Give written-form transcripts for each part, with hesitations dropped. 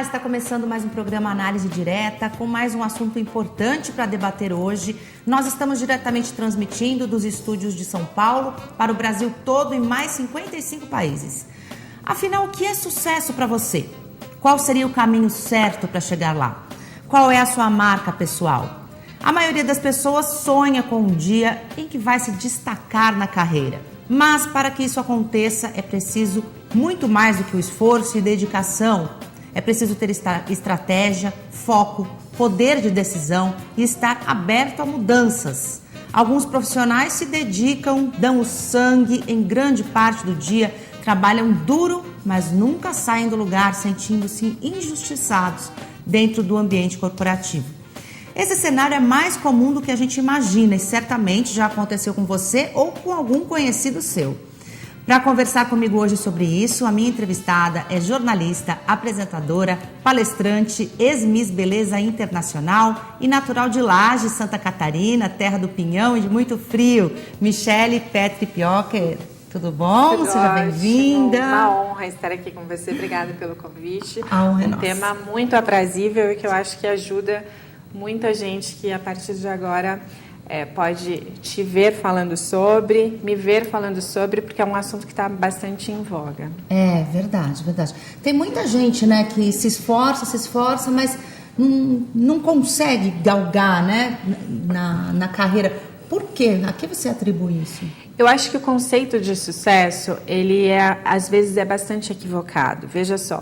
Olá, está começando mais um programa Análise Direta, com mais um assunto importante para debater hoje. Nós estamos diretamente transmitindo dos estúdios de São Paulo para o Brasil todo e mais 55 países. Afinal, o que é sucesso para você? Qual seria o caminho certo para chegar lá? Qual é a sua marca pessoal? A maioria das pessoas sonha com um dia em que vai se destacar na carreira. Mas para que isso aconteça é preciso muito mais do que o esforço e dedicação. É preciso ter estratégia, foco, poder de decisão e estar aberto a mudanças. Alguns profissionais se dedicam, dão o sangue em grande parte do dia, trabalham duro, mas nunca saem do lugar sentindo-se injustiçados dentro do ambiente corporativo. Esse cenário é mais comum do que a gente imagina e certamente já aconteceu com você ou com algum conhecido seu. Para conversar comigo hoje sobre isso, a minha entrevistada é jornalista, apresentadora, palestrante, ex-Miss Beleza Internacional e natural de Lages, Santa Catarina, terra do pinhão e de muito frio, Michele Petri Piocher. Tudo bom? Tudo Seja bem-vinda. Uma honra estar aqui com você. Obrigada pelo convite. A honra é nossa. Tema muito aprazível e que eu acho que ajuda muita gente que a partir de agora pode te ver falando sobre, me ver falando sobre, porque é um assunto que está bastante em voga. É, verdade, verdade. Tem muita gente, né, que se esforça, mas não consegue galgar, né, na carreira. Por quê? A que você atribui isso? Eu acho que o conceito de sucesso, ele às vezes é bastante equivocado. Veja só.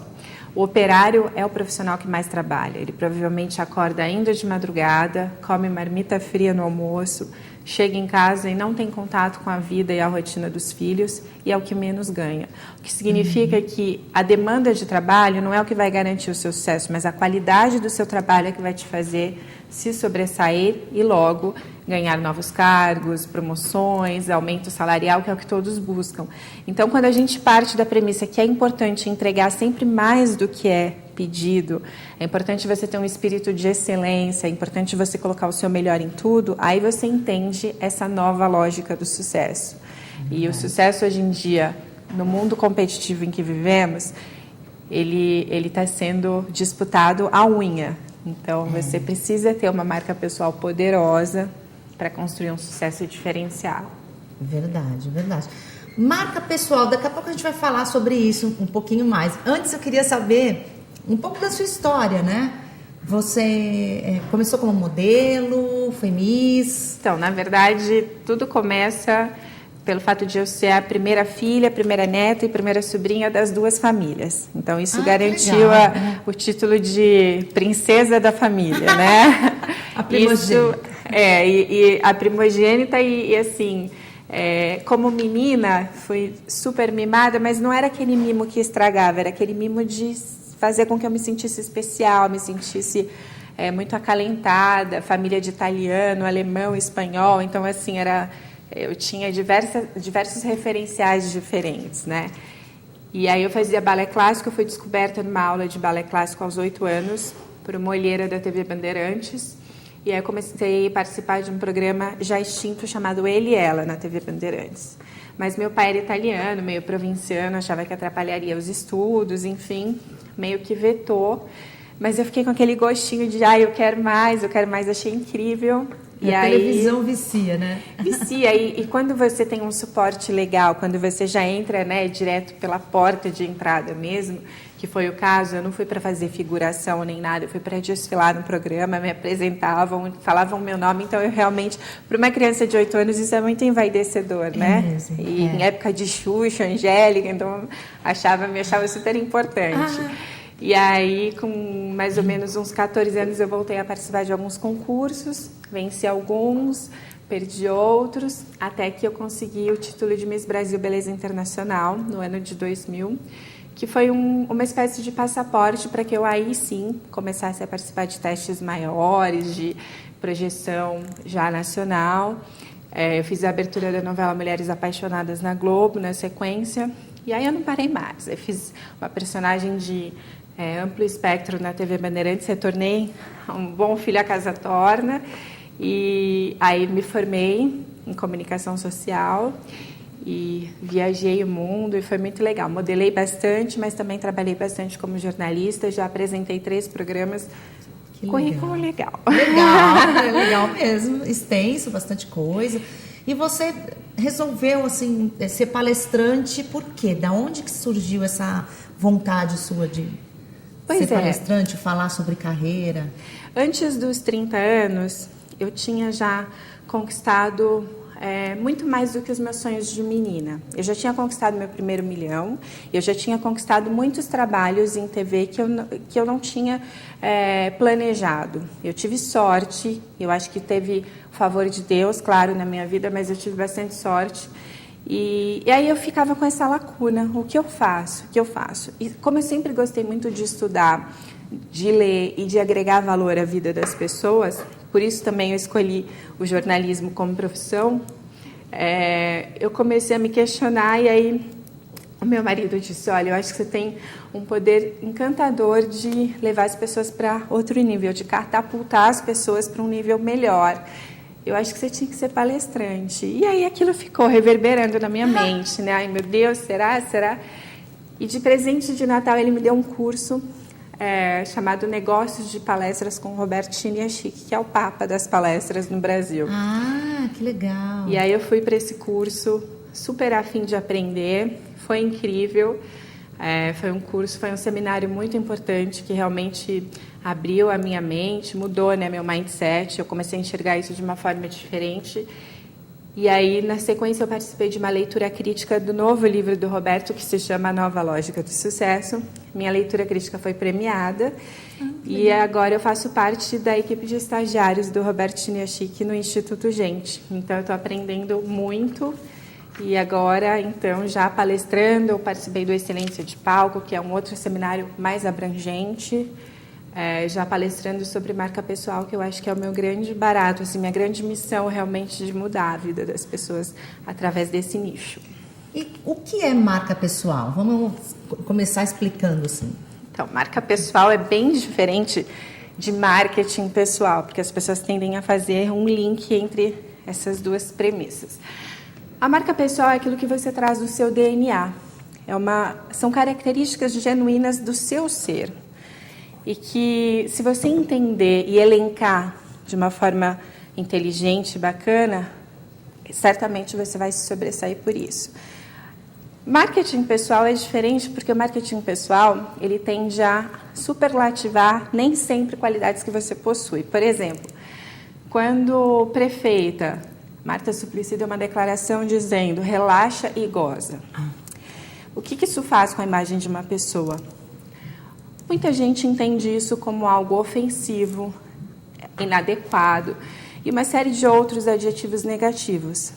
O operário é o profissional que mais trabalha. Ele provavelmente acorda ainda de madrugada, come marmita fria no almoço, chega em casa e não tem contato com a vida e a rotina dos filhos e é o que menos ganha. O que significa que a demanda de trabalho não é o que vai garantir o seu sucesso, mas a qualidade do seu trabalho é que vai te fazer se sobressair e logo ganhar novos cargos, promoções, aumento salarial, que é o que todos buscam. Então, quando a gente parte da premissa que é importante entregar sempre mais do que é pedido, é importante você ter um espírito de excelência, é importante você colocar o seu melhor em tudo, aí você entende essa nova lógica do sucesso. E o sucesso hoje em dia, no mundo competitivo em que vivemos, ele está sendo disputado à unha. Então, você precisa ter uma marca pessoal poderosa para construir um sucesso diferencial. Verdade, verdade. Marca pessoal, daqui a pouco a gente vai falar sobre isso um pouquinho mais. Antes eu queria saber um pouco da sua história, né? Você começou como modelo, foi Miss? Então, na verdade, tudo começa pelo fato de eu ser a primeira filha, a primeira neta e primeira sobrinha das duas famílias. Então, isso garantiu o título de princesa da família, né? A primogênita. Isso, e a primogênita e assim, como menina, fui super mimada, mas não era aquele mimo que estragava, era aquele mimo de fazer com que eu me sentisse especial, me sentisse muito acalentada, família de italiano, alemão, espanhol, então assim, eu tinha diversos referenciais diferentes, né? E aí eu fazia balé clássico, eu fui descoberta numa aula de balé clássico aos 8 anos, por uma olheira da TV Bandeirantes, e aí eu comecei a participar de um programa já extinto chamado Ele e Ela, na TV Bandeirantes. Mas meu pai era italiano, meio provinciano, achava que atrapalharia os estudos, enfim, meio que vetou. Mas eu fiquei com aquele gostinho de, eu quero mais, achei incrível. E a televisão vicia, né? Vicia, e quando você tem um suporte legal, quando você já entra, né, direto pela porta de entrada mesmo, que foi o caso, eu não fui para fazer figuração nem nada, eu fui para desfilar no programa, me apresentavam, falavam meu nome, então eu realmente, para uma criança de 8 anos, isso é muito envaidecedor, né? Mesmo, e em época de Xuxa, Angélica, então me achava super importante. E aí, com mais ou menos uns 14 anos, eu voltei a participar de alguns concursos, venci alguns, perdi outros, até que eu consegui o título de Miss Brasil Beleza Internacional, no ano de 2000, que foi uma espécie de passaporte para que eu aí sim começasse a participar de testes maiores, de projeção já nacional. Eu fiz a abertura da novela Mulheres Apaixonadas na Globo, na sequência, e aí eu não parei mais. Eu fiz uma personagem de amplo espectro na TV Bandeirantes, retornei um bom filho a casa torna, e aí me formei em comunicação social e viajei o mundo e foi muito legal. Modelei bastante, mas também trabalhei bastante como jornalista. Já apresentei 3 programas. Que currículo legal. Legal mesmo. Extenso, bastante coisa. E você resolveu, assim, ser palestrante por quê? Da onde que surgiu essa vontade sua de ser palestrante, falar sobre carreira? Antes dos 30 anos, eu tinha já conquistado muito mais do que os meus sonhos de menina. Eu já tinha conquistado meu primeiro milhão, eu já tinha conquistado muitos trabalhos em TV que eu não tinha planejado. Eu tive sorte, eu acho que teve o favor de Deus, claro, na minha vida, mas eu tive bastante sorte. E aí eu ficava com essa lacuna, o que eu faço? E como eu sempre gostei muito de estudar, de ler e de agregar valor à vida das pessoas, por isso também eu escolhi o jornalismo como profissão, eu comecei a me questionar e aí o meu marido disse, olha, eu acho que você tem um poder encantador de levar as pessoas para outro nível, de catapultar as pessoas para um nível melhor. Eu acho que você tinha que ser palestrante. E aí aquilo ficou reverberando na minha mente, né? Ai, meu Deus, será? E de presente de Natal ele me deu um curso chamado Negócios de Palestras com Roberto Chiniachik, que é o papa das palestras no Brasil. Ah, que legal. E aí eu fui para esse curso, super a fim de aprender, foi incrível. Foi um seminário muito importante que realmente abriu a minha mente, mudou, né, meu mindset. Eu comecei a enxergar isso de uma forma diferente. E aí, na sequência, eu participei de uma leitura crítica do novo livro do Roberto, que se chama A Nova Lógica do Sucesso. Minha leitura crítica foi premiada. E agora eu faço parte da equipe de estagiários do Roberto Chiniachik no Instituto Gente. Então, eu estou aprendendo muito. E agora, então, já palestrando, eu participei do Excelência de Palco, que é um outro seminário mais abrangente, já palestrando sobre marca pessoal, que eu acho que é o meu grande barato, assim, minha grande missão realmente de mudar a vida das pessoas através desse nicho. E o que é marca pessoal? Vamos começar explicando assim. Então, marca pessoal é bem diferente de marketing pessoal, porque as pessoas tendem a fazer um link entre essas duas premissas. A marca pessoal é aquilo que você traz do seu DNA. São características genuínas do seu ser. E que, se você entender e elencar de uma forma inteligente e bacana, certamente você vai se sobressair por isso. Marketing pessoal é diferente porque o marketing pessoal ele tende a superlativar nem sempre qualidades que você possui. Por exemplo, quando prefeita Marta Suplicy deu uma declaração dizendo relaxa e goza. O que isso faz com a imagem de uma pessoa? Muita gente entende isso como algo ofensivo, inadequado e uma série de outros adjetivos negativos.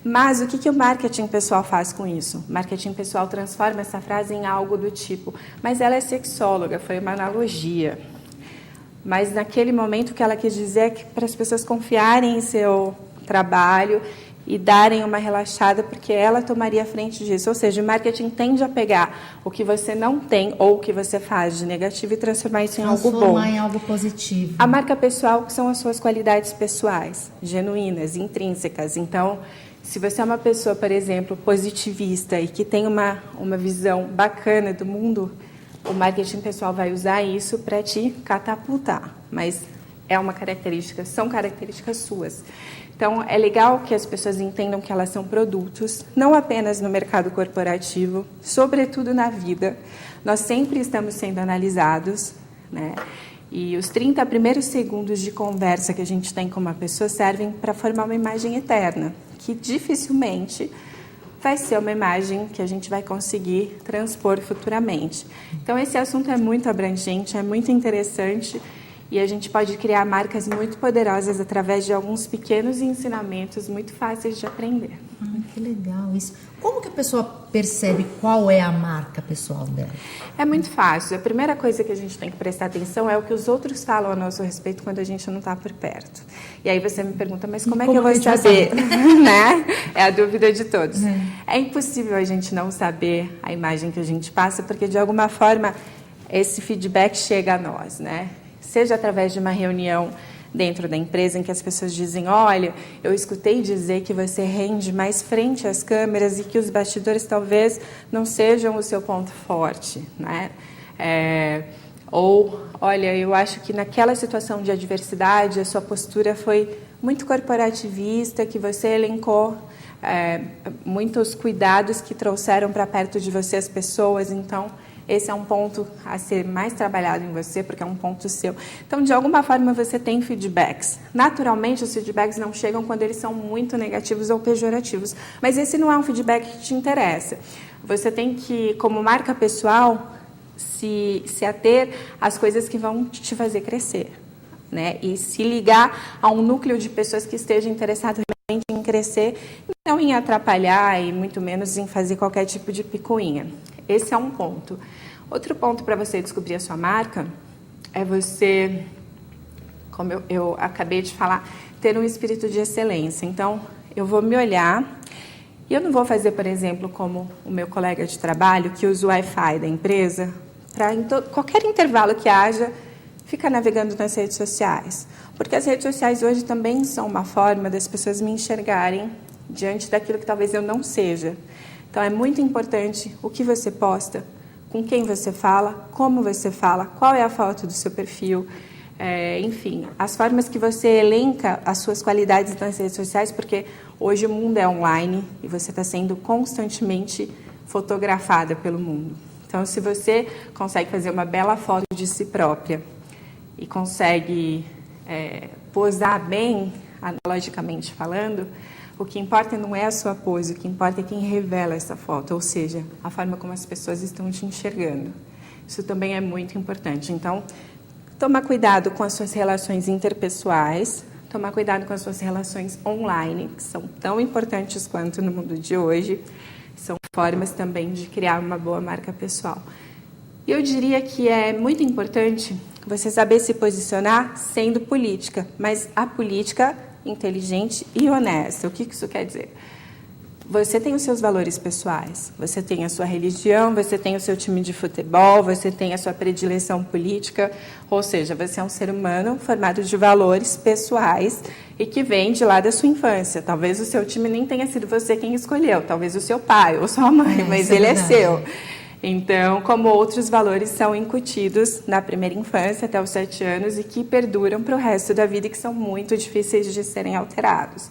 Mas o que o marketing pessoal faz com isso? O marketing pessoal transforma essa frase em algo do tipo, mas ela é sexóloga, foi uma analogia. Mas naquele momento o que ela quis dizer é que para as pessoas confiarem em seu trabalho e darem uma relaxada, porque ela tomaria a frente disso. Ou seja, o marketing tende a pegar o que você não tem ou o que você faz de negativo e transformar isso em algo bom. Transformar em algo positivo. A marca pessoal são as suas qualidades pessoais, genuínas, intrínsecas. Então, se você é uma pessoa, por exemplo, positivista e que tem uma visão bacana do mundo, o marketing pessoal vai usar isso para te catapultar. Mas são características suas. Então, é legal que as pessoas entendam que elas são produtos, não apenas no mercado corporativo, sobretudo na vida. Nós sempre estamos sendo analisados, né? E os 30 primeiros segundos de conversa que a gente tem com uma pessoa servem para formar uma imagem eterna, que dificilmente vai ser uma imagem que a gente vai conseguir transpor futuramente. Então, esse assunto é muito abrangente, é muito interessante. E a gente pode criar marcas muito poderosas através de alguns pequenos ensinamentos muito fáceis de aprender. Que legal isso. Como que a pessoa percebe qual é a marca pessoal dela? É muito fácil. A primeira coisa que a gente tem que prestar atenção é o que os outros falam a nosso respeito quando a gente não está por perto. E aí você me pergunta, mas como é que eu vou saber? Né? É a dúvida de todos. É impossível a gente não saber a imagem que a gente passa, porque de alguma forma esse feedback chega a nós, né? Seja através de uma reunião dentro da empresa em que as pessoas dizem, olha, eu escutei dizer que você rende mais frente às câmeras e que os bastidores talvez não sejam o seu ponto forte, né? Ou, olha, eu acho que naquela situação de adversidade a sua postura foi muito corporativista, que você elencou muitos cuidados que trouxeram para perto de você as pessoas, então esse é um ponto a ser mais trabalhado em você, porque é um ponto seu. Então, de alguma forma, você tem feedbacks. Naturalmente, os feedbacks não chegam quando eles são muito negativos ou pejorativos, mas esse não é um feedback que te interessa. Você tem que, como marca pessoal, se ater às coisas que vão te fazer crescer, né? E se ligar a um núcleo de pessoas que estejam interessadas realmente em crescer, não em atrapalhar e muito menos em fazer qualquer tipo de picuinha. Esse é um ponto. Outro ponto para você descobrir a sua marca é você, como eu acabei de falar, ter um espírito de excelência. Então, eu vou me olhar e eu não vou fazer, por exemplo, como o meu colega de trabalho que usa o Wi-Fi da empresa para qualquer intervalo que haja, ficar navegando nas redes sociais. Porque as redes sociais hoje também são uma forma das pessoas me enxergarem diante daquilo que talvez eu não seja. Então, é muito importante o que você posta, com quem você fala, como você fala, qual é a foto do seu perfil, enfim, as formas que você elenca as suas qualidades nas redes sociais, porque hoje o mundo é online e você está sendo constantemente fotografada pelo mundo. Então, se você consegue fazer uma bela foto de si própria e consegue posar bem, analogicamente falando, o que importa não é a sua pose, o que importa é quem revela essa foto, ou seja, a forma como as pessoas estão te enxergando. Isso também é muito importante. Então, tomar cuidado com as suas relações interpessoais, tomar cuidado com as suas relações online, que são tão importantes quanto no mundo de hoje. São formas também de criar uma boa marca pessoal. E eu diria que é muito importante você saber se posicionar sendo política, mas a política inteligente e honesta. O que isso quer dizer? Você tem os seus valores pessoais, você tem a sua religião, você tem o seu time de futebol, você tem a sua predileção política, ou seja, você é um ser humano formado de valores pessoais e que vem de lá da sua infância. Talvez o seu time nem tenha sido você quem escolheu, talvez o seu pai ou sua mãe, mas ele é seu. Então, como outros valores são incutidos na primeira infância até os 7 anos e que perduram para o resto da vida e que são muito difíceis de serem alterados.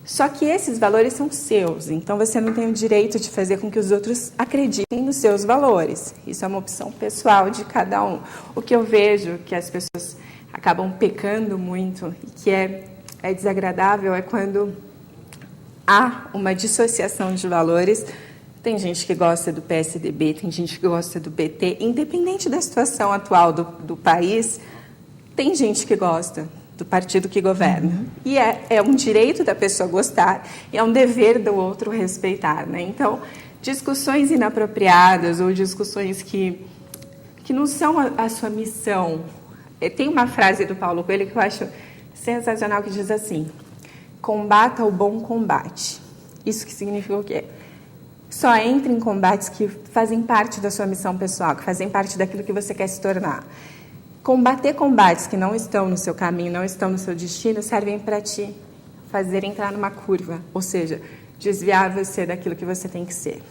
Só que esses valores são seus, então você não tem o direito de fazer com que os outros acreditem nos seus valores. Isso é uma opção pessoal de cada um. O que eu vejo que as pessoas acabam pecando muito e que é desagradável é quando há uma dissociação de valores. Tem gente que gosta do PSDB, tem gente que gosta do PT, independente da situação atual do país, tem gente que gosta do partido que governa. Uhum. E é um direito da pessoa gostar e é um dever do outro respeitar, né? Então, discussões inapropriadas ou discussões que não são a sua missão. Tem uma frase do Paulo Coelho que eu acho sensacional, que diz assim: combata o bom combate. Isso que significa o quê? Só entre em combates que fazem parte da sua missão pessoal, que fazem parte daquilo que você quer se tornar. Combater combates que não estão no seu caminho, não estão no seu destino, servem para te fazer entrar numa curva, ou seja, desviar você daquilo que você tem que ser.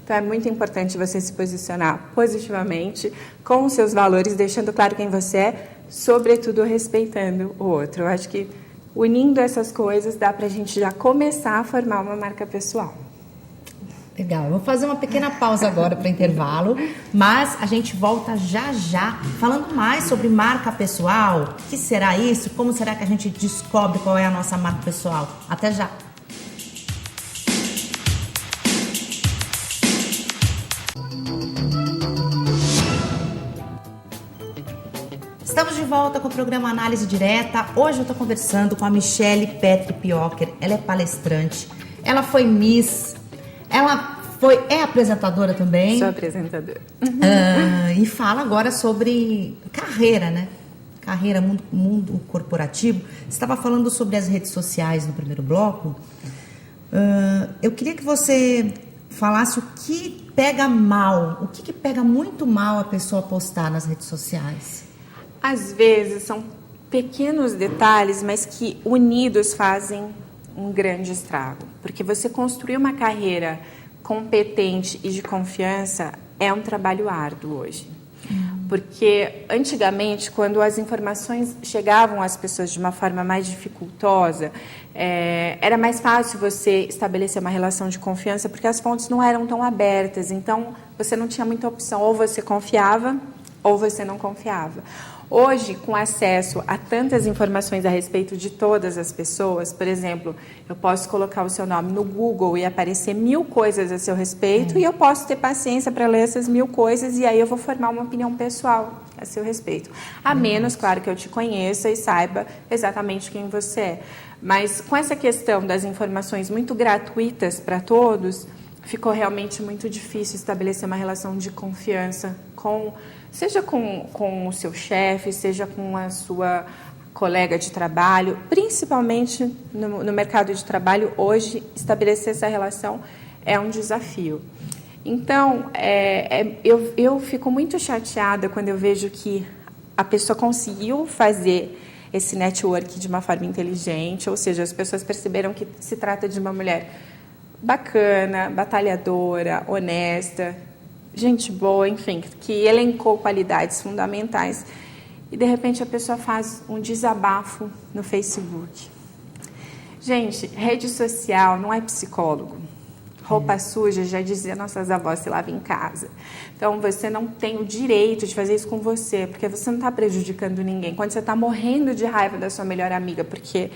Então, é muito importante você se posicionar positivamente com os seus valores, deixando claro quem você é, sobretudo respeitando o outro. Eu acho que unindo essas coisas dá para a gente já começar a formar uma marca pessoal. Legal, eu vou fazer uma pequena pausa agora para intervalo, mas a gente volta já já falando mais sobre marca pessoal. O que será isso? Como será que a gente descobre qual é a nossa marca pessoal? Até já! Estamos de volta com o programa Análise Direta. Hoje eu estou conversando com a Michele Petri Piocher. Ela é palestrante, ela foi Miss... Ela é apresentadora também. Sou apresentadora. E fala agora sobre carreira, né? Carreira, mundo corporativo. Você estava falando sobre as redes sociais no primeiro bloco. Eu queria que você falasse o que pega mal, o que pega muito mal a pessoa postar nas redes sociais. Às vezes são pequenos detalhes, mas que unidos fazem um grande estrago. Porque você construir uma carreira competente e de confiança é um trabalho árduo hoje. Porque antigamente, quando as informações chegavam às pessoas de uma forma mais dificultosa, era mais fácil você estabelecer uma relação de confiança, porque as fontes não eram tão abertas. Então, você não tinha muita opção, ou você confiava ou você não confiava. Hoje, com acesso a tantas informações a respeito de todas as pessoas, por exemplo, eu posso colocar o seu nome no Google e aparecer 1000 coisas a seu respeito, e eu posso ter paciência para ler essas 1000 coisas, e aí eu vou formar uma opinião pessoal a seu respeito. A menos, claro, que eu te conheça e saiba exatamente quem você é. Mas com essa questão das informações muito gratuitas para todos, ficou realmente muito difícil estabelecer uma relação de confiança seja com o seu chefe, seja com a sua colega de trabalho, principalmente no mercado de trabalho. Hoje, estabelecer essa relação é um desafio. Então, eu fico muito chateada quando eu vejo que a pessoa conseguiu fazer esse network de uma forma inteligente, ou seja, as pessoas perceberam que se trata de uma mulher bacana, batalhadora, honesta, gente boa, enfim, que elencou qualidades fundamentais. E, de repente, a pessoa faz um desabafo no Facebook. Gente, rede social não é psicólogo. Roupa suja, já dizia nossas avós, se lava em casa. Então, você não tem o direito de fazer isso com você, porque você não está prejudicando ninguém. Quando você está morrendo de raiva da sua melhor amiga porque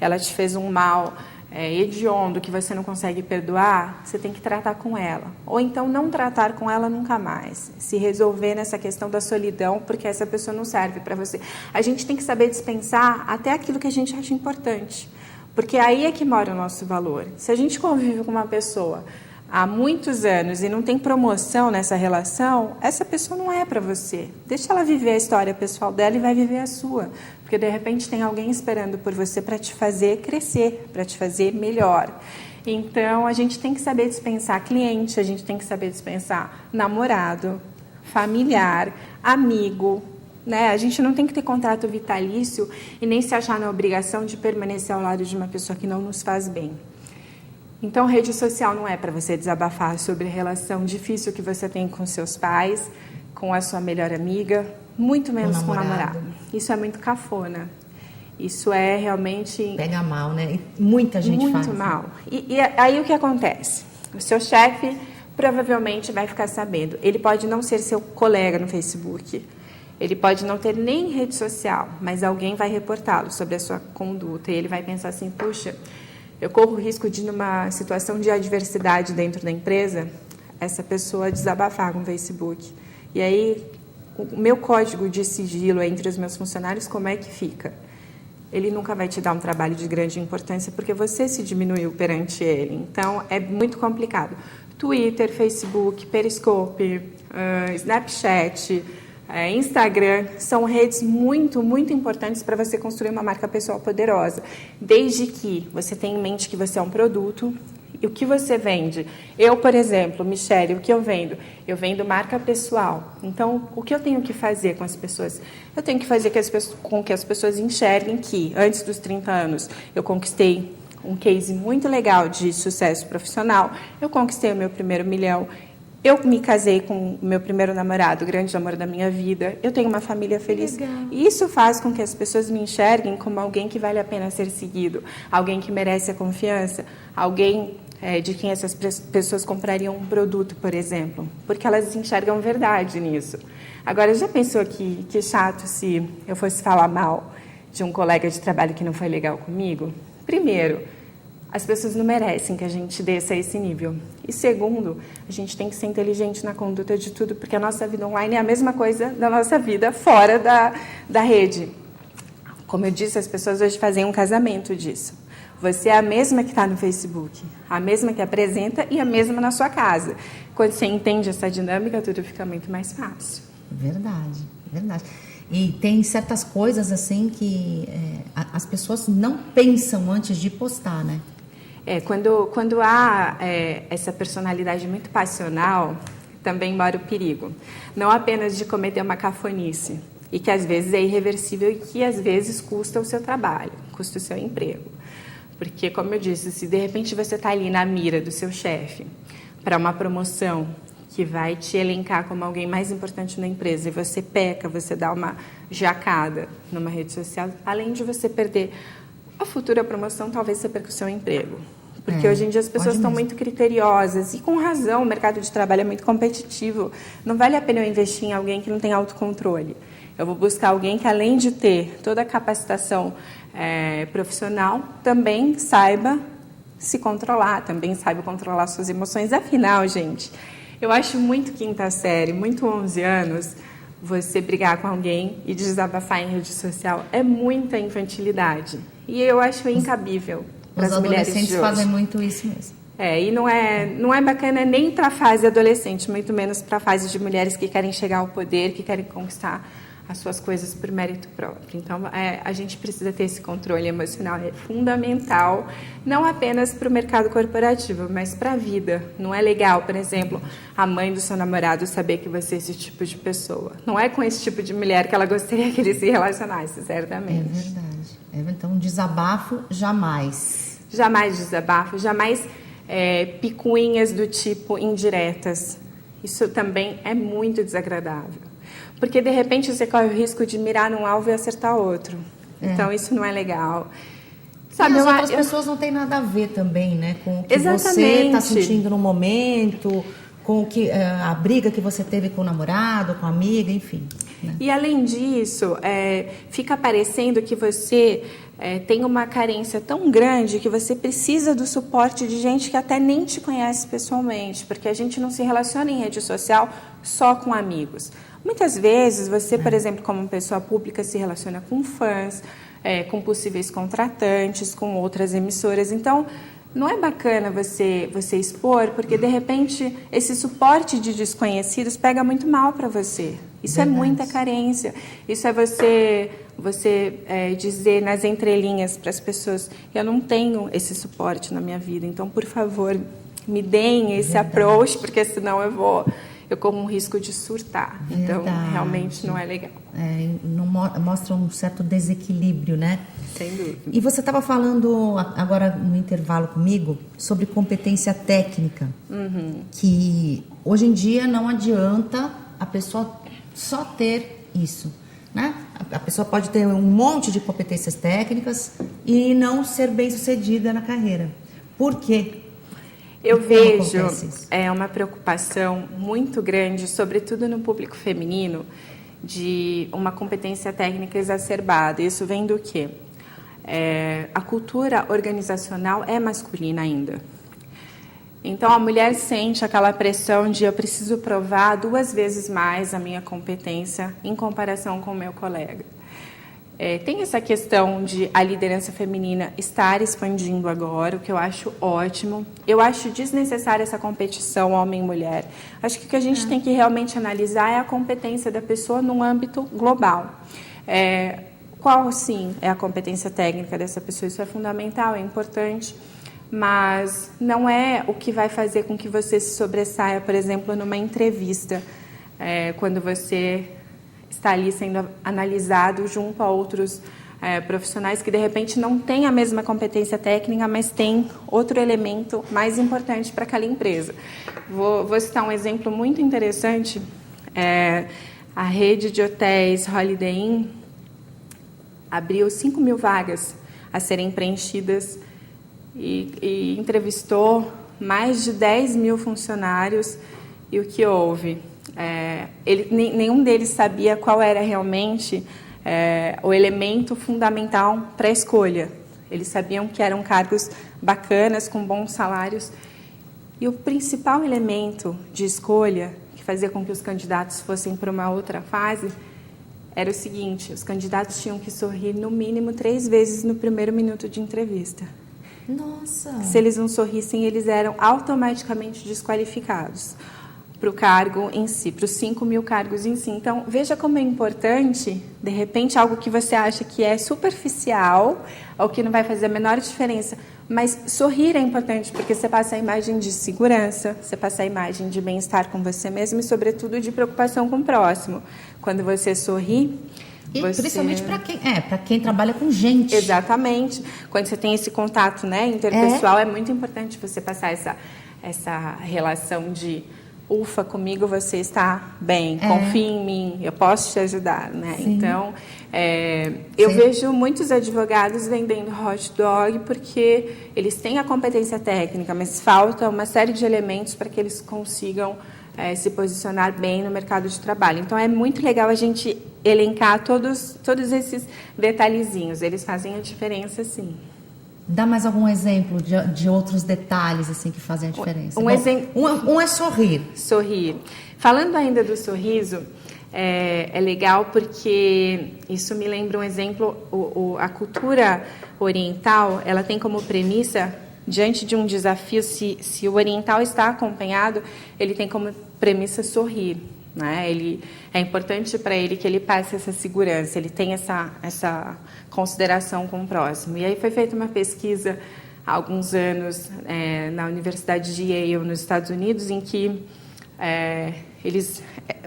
ela te fez um mal hediondo que você não consegue perdoar, você tem que tratar com ela. Ou então não tratar com ela nunca mais. Se resolver nessa questão da solidão, porque essa pessoa não serve para você. A gente tem que saber dispensar até aquilo que a gente acha importante. Porque aí é que mora o nosso valor. Se a gente convive com uma pessoa há muitos anos e não tem promoção nessa relação, essa pessoa não é para você. Deixa ela viver a história pessoal dela e vai viver a sua. Porque, de repente, tem alguém esperando por você para te fazer crescer, para te fazer melhor. Então, a gente tem que saber dispensar cliente, a gente tem que saber dispensar namorado, familiar, amigo, né? A gente não tem que ter contrato vitalício e nem se achar na obrigação de permanecer ao lado de uma pessoa que não nos faz bem. Então, rede social não é para você desabafar sobre a relação difícil que você tem com seus pais, com a sua melhor amiga, muito menos com o namorado. Isso é muito cafona. Isso é realmente... Pega mal, né? E muita gente faz. Muito mal. E aí o que acontece? O seu chefe provavelmente vai ficar sabendo. Ele pode não ser seu colega no Facebook. Ele pode não ter nem rede social, mas alguém vai reportá-lo sobre a sua conduta. E ele vai pensar assim, puxa, eu corro o risco de, numa situação de adversidade dentro da empresa, essa pessoa desabafar com o Facebook. E aí, o meu código de sigilo entre os meus funcionários, como é que fica? Ele nunca vai te dar um trabalho de grande importância, porque você se diminuiu perante ele. Então, é muito complicado. Twitter, Facebook, Periscope, Snapchat, Instagram, são redes muito, muito importantes para você construir uma marca pessoal poderosa. Desde que você tenha em mente que você é um produto e o que você vende. Eu, por exemplo, Michele, o que eu vendo? Eu vendo marca pessoal. Então, o que eu tenho que fazer com as pessoas? Eu tenho que fazer com que as pessoas enxerguem que, antes dos 30 anos, eu conquistei um case muito legal de sucesso profissional, eu conquistei o meu primeiro milhão, eu me casei com o meu primeiro namorado, o grande amor da minha vida, eu tenho uma família feliz. E isso faz com que as pessoas me enxerguem como alguém que vale a pena ser seguido, alguém que merece a confiança, alguém de quem essas pessoas comprariam um produto, por exemplo, porque elas enxergam verdade nisso. Agora, já pensou que chato se eu fosse falar mal de um colega de trabalho que não foi legal comigo? Primeiro, as pessoas não merecem que a gente desça a esse nível. E segundo, a gente tem que ser inteligente na conduta de tudo, porque a nossa vida online é a mesma coisa da nossa vida fora da rede. Como eu disse, as pessoas hoje fazem um casamento disso. Você é a mesma que está no Facebook, a mesma que apresenta e a mesma na sua casa. Quando você entende essa dinâmica, tudo fica muito mais fácil. Verdade, verdade. E tem certas coisas assim que as pessoas não pensam antes de postar, né? Quando há essa personalidade muito passional, também mora o perigo. Não apenas de cometer uma cafonice, e que às vezes é irreversível e que às vezes custa o seu trabalho, custa o seu emprego. Porque, como eu disse, se de repente você está ali na mira do seu chefe para uma promoção que vai te elencar como alguém mais importante na empresa e você peca, você dá uma jacada numa rede social, além de você perder a futura promoção, talvez você perca o seu emprego. Porque hoje em dia as pessoas estão muito criteriosas e com razão, o mercado de trabalho é muito competitivo. Não vale a pena eu investir em alguém que não tem autocontrole. Eu vou buscar alguém que, além de ter toda a capacitação profissional, também saiba se controlar, também saiba controlar suas emoções. Afinal, gente, eu acho muito quinta série, muito 11 anos, você brigar com alguém e desabafar em rede social é muita infantilidade. E eu acho incabível para as mulheres de hoje. Os adolescentes fazem muito isso mesmo. E não é bacana nem para a fase adolescente, muito menos para a fase de mulheres que querem chegar ao poder, que querem conquistar as suas coisas por mérito próprio. Então, a gente precisa ter esse controle emocional, é fundamental, não apenas para o mercado corporativo, mas para a vida. Não é legal, por exemplo, a mãe do seu namorado saber que você é esse tipo de pessoa. Não é com esse tipo de mulher que ela gostaria que ele se relacionasse, certamente. É verdade. Então, desabafo, jamais. Jamais desabafo, jamais picuinhas do tipo indiretas. Isso também é muito desagradável. Porque, de repente, você corre o risco de mirar num alvo e acertar outro. Então, isso não é legal. Sabe, as outras pessoas não têm nada a ver também, né? Com o que você está sentindo no momento, com o que, a briga que você teve com o namorado, com a amiga, enfim. Né? E, além disso, fica parecendo que você tem uma carência tão grande que você precisa do suporte de gente que até nem te conhece pessoalmente, porque a gente não se relaciona em rede social só com amigos. Muitas vezes você, por exemplo, como pessoa pública, se relaciona com fãs, com possíveis contratantes, com outras emissoras. Então, não é bacana você expor, porque, de repente, esse suporte de desconhecidos pega muito mal para você. Isso é muita carência. Isso é você dizer nas entrelinhas para as pessoas: eu não tenho esse suporte na minha vida, então, por favor, me deem esse approach, porque senão eu corro um risco de surtar. Então, realmente não é legal. Mostra um certo desequilíbrio, né? Sem dúvida. E você estava falando agora no intervalo comigo sobre competência técnica, que hoje em dia não adianta a pessoa só ter isso, né? A pessoa pode ter um monte de competências técnicas e não ser bem-sucedida na carreira. Por quê? Eu vejo uma preocupação muito grande, sobretudo no público feminino, de uma competência técnica exacerbada. Isso vem do quê? A cultura organizacional é masculina ainda. Então, a mulher sente aquela pressão de eu preciso provar 2 vezes mais a minha competência em comparação com o meu colega. Tem essa questão de a liderança feminina estar expandindo agora, o que eu acho ótimo. Eu acho desnecessária essa competição homem-mulher. Acho que o que a gente tem que realmente analisar é a competência da pessoa num âmbito global. Qual, sim, é a competência técnica dessa pessoa? Isso é fundamental, é importante, mas não é o que vai fazer com que você se sobressaia, por exemplo, numa entrevista, quando você está ali sendo analisado junto a outros profissionais que, de repente, não têm a mesma competência técnica, mas têm outro elemento mais importante para aquela empresa. Vou citar um exemplo muito interessante. A rede de hotéis Holiday Inn abriu 5.000 vagas a serem preenchidas e entrevistou mais de 10.000 funcionários. E o que houve? Nenhum deles sabia qual era realmente o elemento fundamental para a escolha. Eles sabiam que eram cargos bacanas, com bons salários. E o principal elemento de escolha, que fazia com que os candidatos fossem para uma outra fase, era o seguinte: os candidatos tinham que sorrir no mínimo 3 vezes no primeiro minuto de entrevista. Nossa! Se eles não sorrissem, eles eram automaticamente desqualificados. para o cargo em si, para os 5 mil cargos em si. Então, veja como é importante, de repente, algo que você acha que é superficial, ou que não vai fazer a menor diferença, mas sorrir é importante, porque você passa a imagem de segurança, você passa a imagem de bem-estar com você mesmo e, sobretudo, de preocupação com o próximo. Quando você sorri... E principalmente para quem trabalha com gente. Exatamente. Quando você tem esse contato, né, interpessoal, é muito importante você passar essa relação de ufa, comigo você está bem, confie em mim, eu posso te ajudar, né? Sim. Então, eu vejo muitos advogados vendendo hot dog porque eles têm a competência técnica, mas falta uma série de elementos para que eles consigam se posicionar bem no mercado de trabalho. Então, é muito legal a gente elencar todos esses detalhezinhos. Eles fazem a diferença, sim. Dá mais algum exemplo de outros detalhes assim que fazem a diferença? Um é sorrir. Sorrir. Falando ainda do sorriso, é legal porque isso me lembra um exemplo. A cultura oriental, ela tem como premissa, diante de um desafio, se o oriental está acompanhado, ele tem como premissa sorrir. Né? É importante para ele que ele passe essa segurança, ele tem essa consideração com o próximo. E aí foi feita uma pesquisa há alguns anos na Universidade de Yale, nos Estados Unidos, em que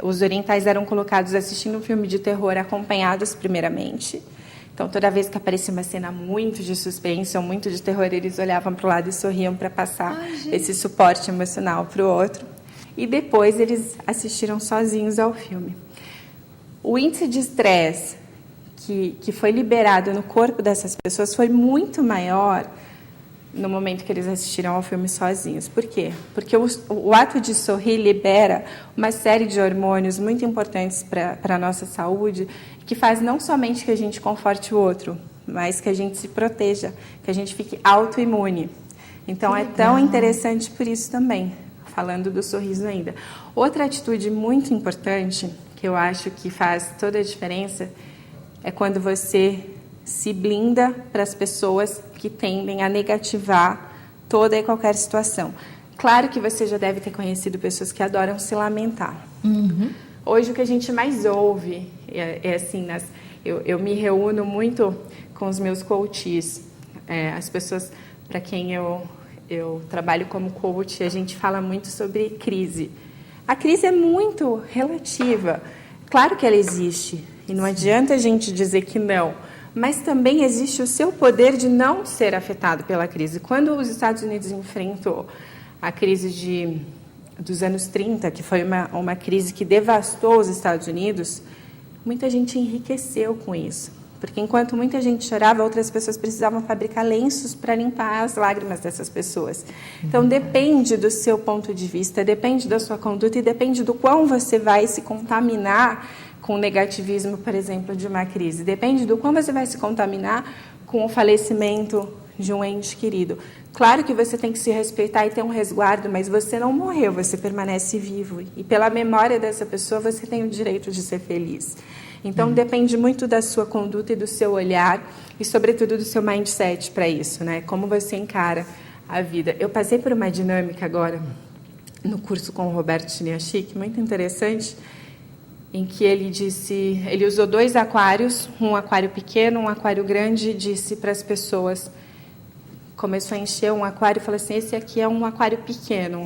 os orientais eram colocados assistindo um filme de terror acompanhados primeiramente. Então, toda vez que aparecia uma cena muito de suspense ou muito de terror, eles olhavam para o lado e sorriam para passar esse suporte emocional para o outro. E depois eles assistiram sozinhos ao filme. O índice de estresse que foi liberado no corpo dessas pessoas foi muito maior no momento que eles assistiram ao filme sozinhos. Por quê? Porque o ato de sorrir libera uma série de hormônios muito importantes para a nossa saúde, que faz não somente que a gente conforte o outro, mas que a gente se proteja, que a gente fique autoimune. Então, é tão interessante por isso também. Falando do sorriso ainda. Outra atitude muito importante, que eu acho que faz toda a diferença, é quando você se blinda para as pessoas que tendem a negativar toda e qualquer situação. Claro que você já deve ter conhecido pessoas que adoram se lamentar. Uhum. Hoje o que a gente mais ouve é assim, eu me reúno muito com os meus coaches, as pessoas para quem eu trabalho como coach, a gente fala muito sobre crise. A crise é muito relativa. Claro que ela existe, e não adianta a gente dizer que não, mas também existe o seu poder de não ser afetado pela crise. Quando os Estados Unidos enfrentou a crise dos anos 30, que foi uma crise que devastou os Estados Unidos, muita gente enriqueceu com isso. Porque enquanto muita gente chorava, outras pessoas precisavam fabricar lenços para limpar as lágrimas dessas pessoas. Então, depende do seu ponto de vista, depende da sua conduta e depende do quão você vai se contaminar com o negativismo, por exemplo, de uma crise. Depende do quão você vai se contaminar com o falecimento de um ente querido. Claro que você tem que se respeitar e ter um resguardo, mas você não morreu, você permanece vivo. E pela memória dessa pessoa, você tem o direito de ser feliz. Então, depende muito da sua conduta e do seu olhar e, sobretudo, do seu mindset para isso, né? Como você encara a vida. Eu passei por uma dinâmica agora no curso com o Roberto Chiniachik, muito interessante, em que ele usou 2 aquários, um aquário pequeno, um aquário grande, e disse para as pessoas, começou a encher um aquário e falou assim, esse aqui é um aquário pequeno,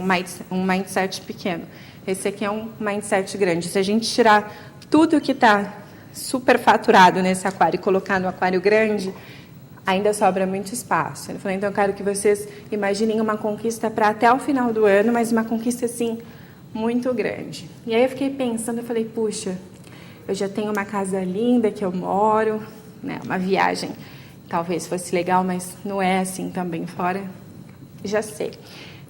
um mindset pequeno. Esse aqui é um mindset grande. Se a gente tirar tudo que está superfaturado nesse aquário e colocar no aquário grande, ainda sobra muito espaço. Ele falou, então eu quero que vocês imaginem uma conquista para até o final do ano, mas uma conquista assim muito grande. E aí eu fiquei pensando, eu falei, puxa, eu já tenho uma casa linda que eu moro, né, uma viagem talvez fosse legal, mas não é assim também fora. Já sei.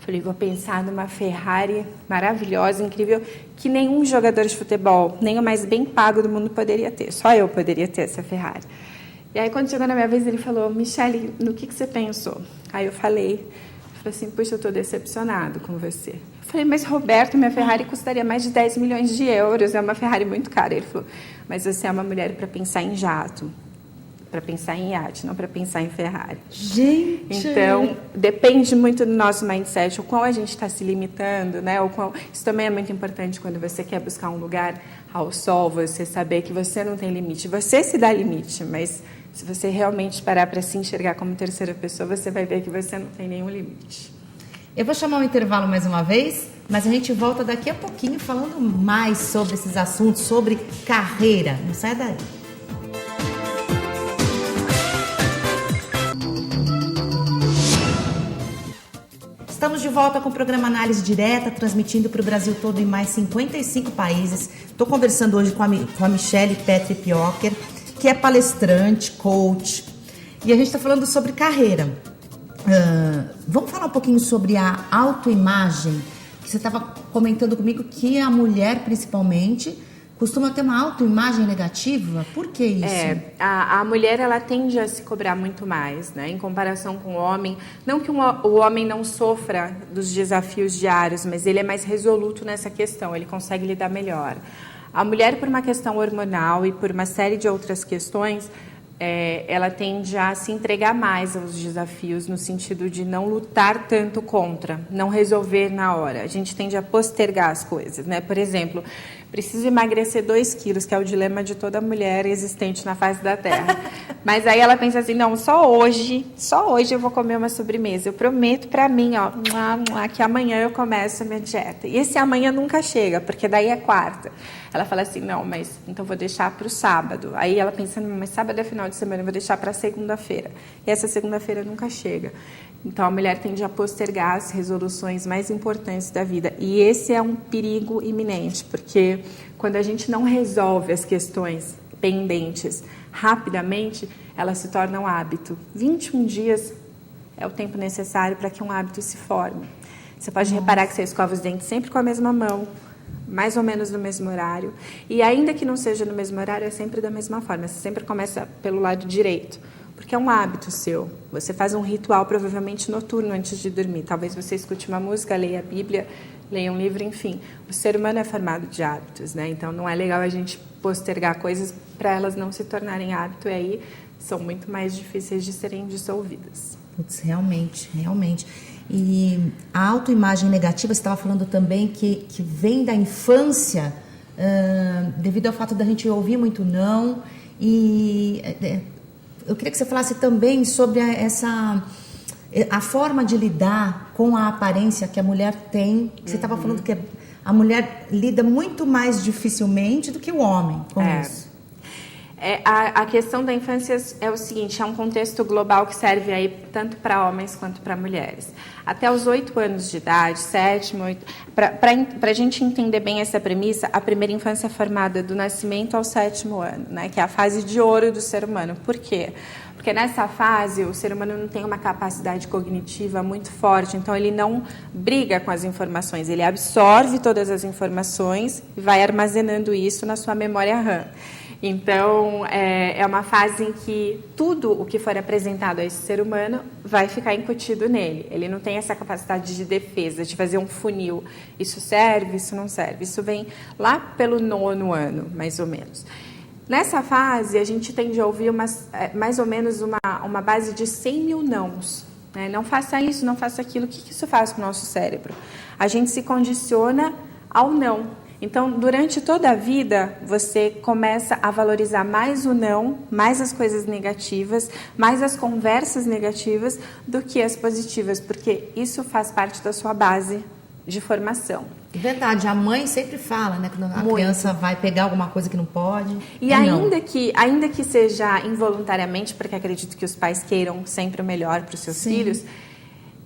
Falei, vou pensar numa Ferrari maravilhosa, incrível, que nenhum jogador de futebol, nem o mais bem pago do mundo poderia ter. Só eu poderia ter essa Ferrari. E aí, quando chegou na minha vez, ele falou, Michele, no que você pensou? Aí eu falei assim, puxa, eu estou decepcionado com você. Eu falei, mas Roberto, minha Ferrari custaria mais de 10 milhões de euros, é uma Ferrari muito cara. Ele falou, mas você é uma mulher para pensar em jato, para pensar em iate, não para pensar em Ferrari. Gente! Então, depende muito do nosso mindset, o qual a gente está se limitando, né? Isso também é muito importante quando você quer buscar um lugar ao sol, você saber que você não tem limite. Você se dá limite, mas se você realmente parar para se enxergar como terceira pessoa, você vai ver que você não tem nenhum limite. Eu vou chamar o intervalo mais uma vez, mas a gente volta daqui a pouquinho falando mais sobre esses assuntos, sobre carreira. Não sai daí. Estamos de volta com o programa Análise Direta, transmitindo para o Brasil todo em mais 55 países. Estou conversando hoje com a Michele Petri Piocher, que é palestrante, coach, e a gente está falando sobre carreira. Vamos falar um pouquinho sobre a autoimagem, que você estava comentando comigo que a mulher, principalmente, costuma ter uma autoimagem negativa. Por que isso? A mulher, ela tende a se cobrar muito mais, né, em comparação com o homem. Não que o homem não sofra dos desafios diários, mas ele é mais resoluto nessa questão, ele consegue lidar melhor. A mulher, por uma questão hormonal e por uma série de outras questões, ela tende a se entregar mais aos desafios, no sentido de não lutar tanto contra, não resolver na hora. A gente tende a postergar as coisas, né? Por exemplo, preciso emagrecer 2 quilos, que é o dilema de toda mulher existente na face da Terra. Mas aí ela pensa assim, não, só hoje eu vou comer uma sobremesa. Eu prometo pra mim, ó, que amanhã eu começo a minha dieta. E esse amanhã nunca chega, porque daí é quarta. Ela fala assim, não, mas então vou deixar para o sábado. Aí ela pensa, mas sábado é final de semana, eu vou deixar para segunda-feira. E essa segunda-feira nunca chega. Então a mulher tende a postergar as resoluções mais importantes da vida. E esse é um perigo iminente, porque quando a gente não resolve as questões pendentes rapidamente, elas se tornam hábito. 21 dias é o tempo necessário para que um hábito se forme. Você pode reparar que você escova os dentes sempre com a mesma mão, mais ou menos no mesmo horário. E ainda que não seja no mesmo horário, é sempre da mesma forma. Você sempre começa pelo lado direito, porque é um hábito seu. Você faz um ritual, provavelmente noturno, antes de dormir. Talvez você escute uma música, leia a Bíblia, leia um livro, enfim. O ser humano é formado de hábitos, né? Então não é legal a gente postergar coisas para elas não se tornarem hábito, e aí são muito mais difíceis de serem dissolvidas. Putz, realmente. E a autoimagem negativa, você estava falando também que vem da infância, devido ao fato da gente ouvir muito não. E eu queria que você falasse também sobre a forma de lidar com a aparência que a mulher tem. Você estava falando que a mulher lida muito mais dificilmente do que o homem com isso. A questão da infância é o seguinte, é um contexto global que serve aí tanto para homens quanto para mulheres. Até os 8 anos de idade, 7, 8... Para a gente entender bem essa premissa, a primeira infância é formada do nascimento ao 7º ano, né, que é a fase de ouro do ser humano. Por quê? Porque nessa fase o ser humano não tem uma capacidade cognitiva muito forte, então ele não briga com as informações, ele absorve todas as informações e vai armazenando isso na sua memória RAM. Então, é uma fase em que tudo o que for apresentado a esse ser humano vai ficar incutido nele. Ele não tem essa capacidade de defesa, de fazer um funil. Isso serve, isso não serve. Isso vem lá pelo 9º ano, mais ou menos. Nessa fase, a gente tende a ouvir mais ou menos uma base de 100 mil nãos. Né? Não faça isso, não faça aquilo. O que isso faz com o nosso cérebro? A gente se condiciona ao não. Então, durante toda a vida, você começa a valorizar mais o não, mais as coisas negativas, mais as conversas negativas do que as positivas, porque isso faz parte da sua base de formação. Verdade, a mãe sempre fala, né, quando a criança vai pegar alguma coisa que não pode. E ainda que seja involuntariamente, porque acredito que os pais queiram sempre o melhor para os seus filhos,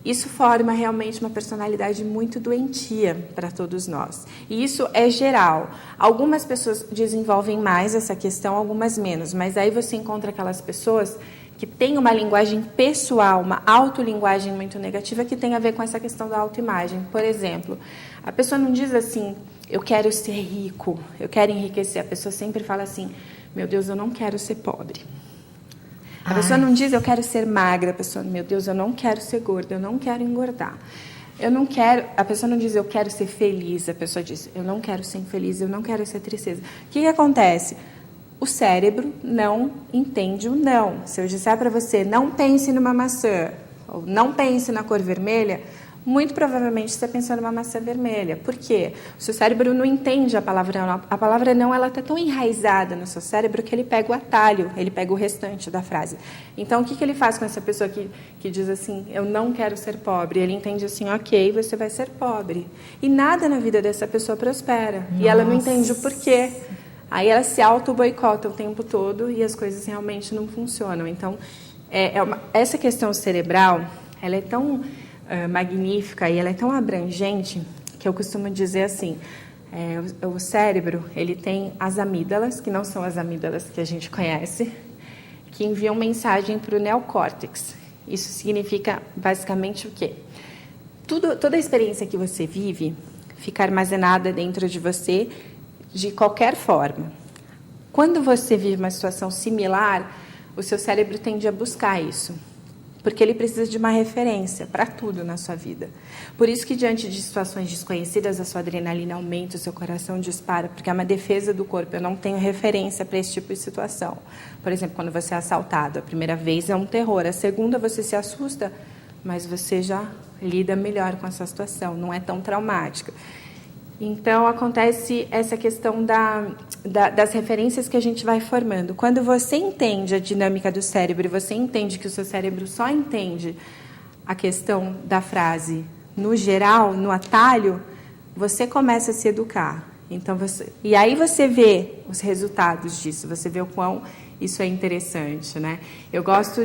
isso forma realmente uma personalidade muito doentia para todos nós. E isso é geral. Algumas pessoas desenvolvem mais essa questão, algumas menos. Mas aí você encontra aquelas pessoas que têm uma linguagem pessoal, uma autolinguagem muito negativa, que tem a ver com essa questão da autoimagem. Por exemplo, a pessoa não diz assim, eu quero ser rico, eu quero enriquecer. A pessoa sempre fala assim, meu Deus, eu não quero ser pobre. A pessoa não diz, eu quero ser magra. A pessoa, meu Deus, eu não quero ser gorda, eu não quero engordar. A pessoa não diz, eu quero ser feliz. A pessoa diz, eu não quero ser infeliz, eu não quero ser tristeza. O que acontece? o cérebro não entende o não. Se eu disser para você, não pense numa maçã, ou não pense na cor vermelha, muito provavelmente você pensou numa maçã vermelha. Por quê? O seu cérebro não entende a palavra não. A palavra não, ela está tão enraizada no seu cérebro que ele pega o atalho, ele pega o restante da frase. Então, o que ele faz com essa pessoa que diz assim, eu não quero ser pobre? Ele entende assim, ok, você vai ser pobre. E nada na vida dessa pessoa prospera. Nossa. E ela não entende o porquê. Aí ela se auto-boicota o tempo todo e as coisas realmente não funcionam. Então, essa questão cerebral, ela é tão magnífica e ela é tão abrangente que eu costumo dizer assim, o cérebro, ele tem as amígdalas, que não são as amígdalas que a gente conhece, que enviam mensagem para o neocórtex. Isso significa basicamente o quê? Toda a experiência que você vive fica armazenada dentro de você de qualquer forma. Quando você vive uma situação similar, o seu cérebro tende a buscar isso, porque ele precisa de uma referência para tudo na sua vida. Por isso que diante de situações desconhecidas, a sua adrenalina aumenta, o seu coração dispara, porque é uma defesa do corpo. Eu não tenho referência para esse tipo de situação. Por exemplo, quando você é assaltado, a primeira vez é um terror, a segunda você se assusta, mas você já lida melhor com essa situação, não é tão traumática. Então, acontece essa questão das referências que a gente vai formando. Quando você entende a dinâmica do cérebro e você entende que o seu cérebro só entende a questão da frase no geral, no atalho, você começa a se educar. Então, e aí você vê os resultados disso, você vê o quão isso é interessante, né? Eu gosto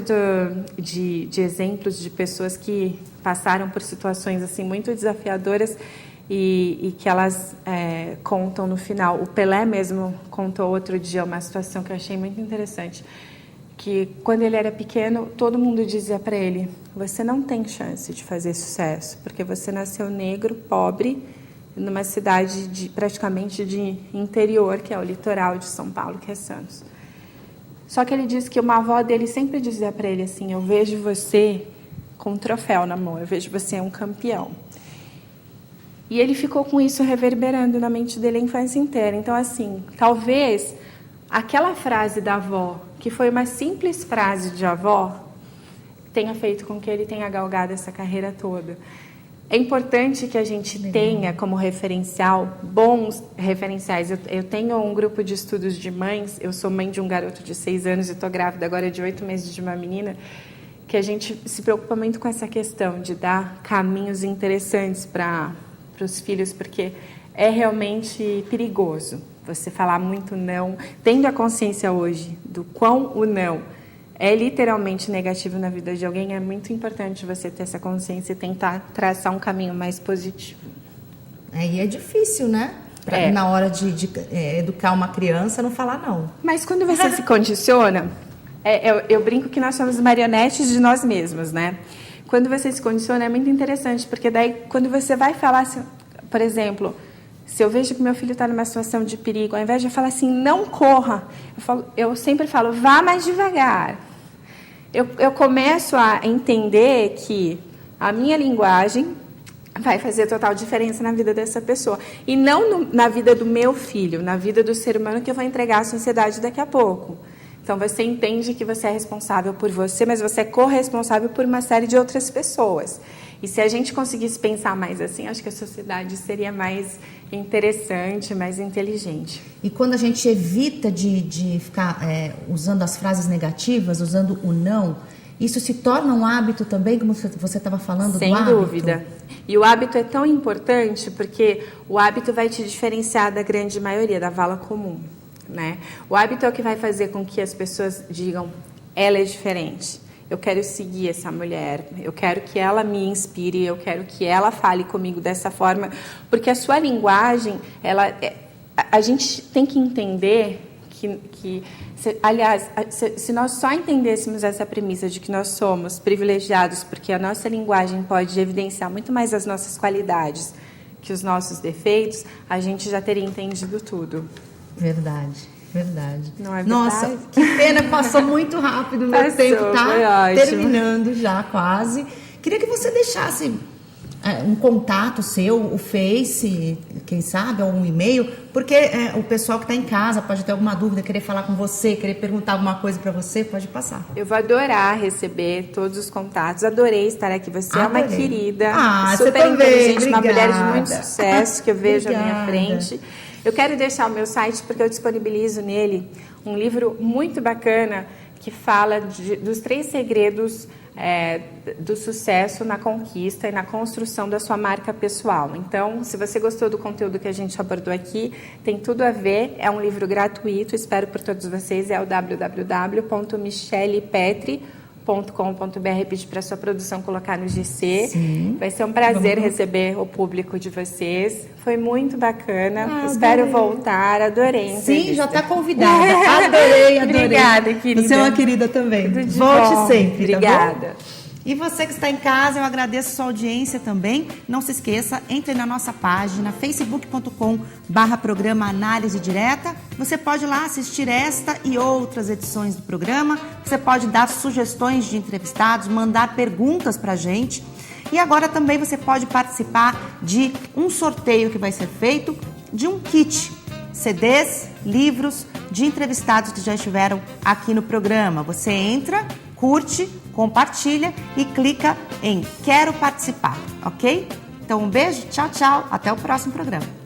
de exemplos de pessoas que passaram por situações assim, muito desafiadoras, e que elas contam no final. O Pelé mesmo contou outro dia uma situação que eu achei muito interessante, que quando ele era pequeno, todo mundo dizia para ele, você não tem chance de fazer sucesso, porque você nasceu negro, pobre, numa cidade praticamente de interior, que é o litoral de São Paulo, que é Santos. Só que ele disse que uma avó dele sempre dizia para ele assim, eu vejo você com um troféu na mão, eu vejo você um campeão. E ele ficou com isso reverberando na mente dele a infância inteira. Então, assim, talvez aquela frase da avó, que foi uma simples frase de avó, tenha feito com que ele tenha galgado essa carreira toda. É importante que a gente tenha como referencial bons referenciais. Eu tenho um grupo de estudos de mães, eu sou mãe de um garoto de 6 anos e estou grávida agora de 8 meses de uma menina, que a gente se preocupa muito com essa questão de dar caminhos interessantes para os filhos, porque é realmente perigoso você falar muito não, tendo a consciência hoje do quão o não é literalmente negativo na vida de alguém. É muito importante você ter essa consciência e tentar traçar um caminho mais positivo. E é difícil, né? Na hora de educar uma criança, não falar não. Mas quando você se condiciona, eu brinco que nós somos marionetes de nós mesmos, né? Quando você se condiciona é muito interessante, porque daí quando você vai falar, assim, por exemplo, se eu vejo que meu filho está numa situação de perigo, ao invés de falar assim, não corra, eu sempre falo, vá mais devagar. Eu começo a entender que a minha linguagem vai fazer total diferença na vida dessa pessoa. E não na vida do meu filho, na vida do ser humano que eu vou entregar à sociedade daqui a pouco. Então, você entende que você é responsável por você, mas você é corresponsável por uma série de outras pessoas. E se a gente conseguisse pensar mais assim, acho que a sociedade seria mais interessante, mais inteligente. E quando a gente evita de ficar usando as frases negativas, usando o não, isso se torna um hábito também, como você estava falando do hábito? Sem dúvida. E o hábito é tão importante porque o hábito vai te diferenciar da grande maioria, da vala comum. Né? O hábito é o que vai fazer com que as pessoas digam, ela é diferente, eu quero seguir essa mulher, eu quero que ela me inspire, eu quero que ela fale comigo dessa forma, porque a sua linguagem, a gente tem que entender aliás, se nós só entendêssemos essa premissa de que nós somos privilegiados, porque a nossa linguagem pode evidenciar muito mais as nossas qualidades que os nossos defeitos, a gente já teria entendido tudo. Verdade. Não é verdade? Nossa, que pena, passou muito rápido, meu tempo tá terminando já quase. Queria que você deixasse um contato seu, o Face, quem sabe, ou um e-mail, porque o pessoal que está em casa pode ter alguma dúvida, querer falar com você, querer perguntar alguma coisa para você, pode passar. Eu vou adorar receber todos os contatos, adorei estar aqui. Você é uma querida, super inteligente, uma mulher de muito sucesso que eu vejo à minha frente. Eu quero deixar o meu site porque eu disponibilizo nele um livro muito bacana que fala dos 3 segredos do sucesso na conquista e na construção da sua marca pessoal. Então, se você gostou do conteúdo que a gente abordou aqui, tem tudo a ver, é um livro gratuito, espero por todos vocês, é o www.michellepetri.com.br, pedir para a sua produção colocar no GC. Sim. Vai ser um prazer receber o público de vocês. Foi muito bacana. Espero voltar. Adorei. Sim, já está convidada. Adorei. Obrigada, querida. Você é uma querida também. Volte bom. Sempre. Obrigada. Tá bom? E você que está em casa, eu agradeço a sua audiência também. Não se esqueça, entre na nossa página facebook.com/programa Análise Direta. Você pode lá assistir esta e outras edições do programa. Você pode dar sugestões de entrevistados, mandar perguntas para a gente. E agora também você pode participar de um sorteio que vai ser feito de um kit, CDs, livros de entrevistados que já estiveram aqui no programa. Você entra, curte, compartilha e clica em Quero Participar, ok? Então um beijo, tchau, tchau, até o próximo programa.